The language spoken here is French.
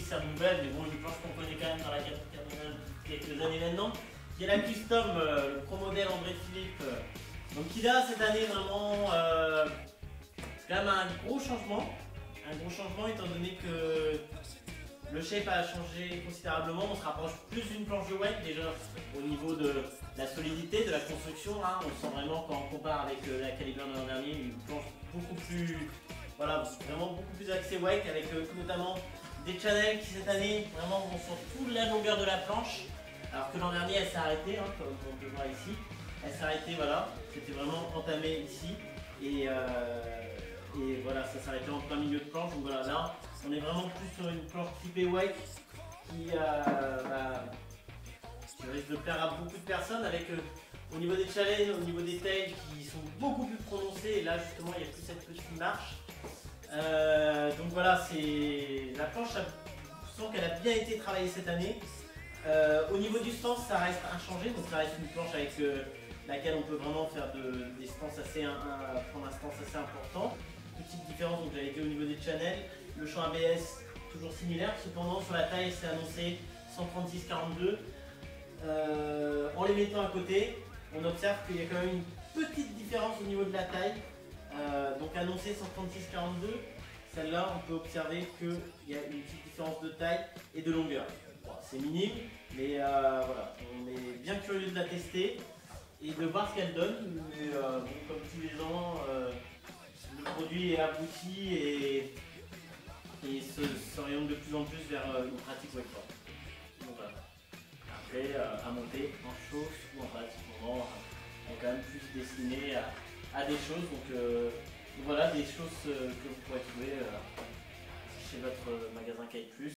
il se sert de nouvelle, mais bon, une planche qu'on connaît quand même dans la carbonade depuis quelques années maintenant, qui est la Custom, le pro modèle André Philippe. Donc il a cette année vraiment c'est quand même un gros changement étant donné que le shape a changé considérablement. On se rapproche plus d'une planche de wake déjà au niveau de la solidité, de la construction. Hein. On le sent vraiment quand on compare avec la Caliber de l'an dernier, une planche beaucoup plus, voilà, vraiment beaucoup plus axée wake avec notamment des channels qui cette année vraiment vont sur toute la longueur de la planche. Alors que l'an dernier elle s'est arrêtée, hein, comme on peut voir ici. Elle s'est arrêtée, voilà, c'était vraiment entamé ici. Et voilà, ça s'arrêtait en plein milieu de planche. Donc voilà, là, on est vraiment plus sur une planche typée wake qui risque de plaire à beaucoup de personnes avec au niveau des challenges, au niveau des tails qui sont beaucoup plus prononcés. Et là, justement, il n'y a plus cette petite marche. Donc voilà, c'est la planche, je sens qu'elle a bien été travaillée cette année. Au niveau du stance, ça reste inchangé, donc ça reste une planche avec laquelle on peut vraiment faire des stances prendre un stance assez important. Petite différence, donc j'avais été au niveau des channels, le champ ABS toujours similaire, cependant sur la taille c'est annoncé 136-42. En les mettant à côté, on observe qu'il y a quand même une petite différence au niveau de la taille. Donc annoncé 136-42, celle-là on peut observer qu'il y a une petite différence de taille et de longueur. Bon, c'est minime, mais voilà, on est bien curieux de la tester et de voir ce qu'elle donne. Mais bon, comme tous les ans, le produit est abouti et s'oriente de plus en plus vers une pratique wakeboard. Donc voilà. Après, à monter en chausse ou en pâte, souvent, on est quand même plus destiné à des choses. Donc voilà, des choses que vous pourrez trouver chez votre magasin Kite Plus.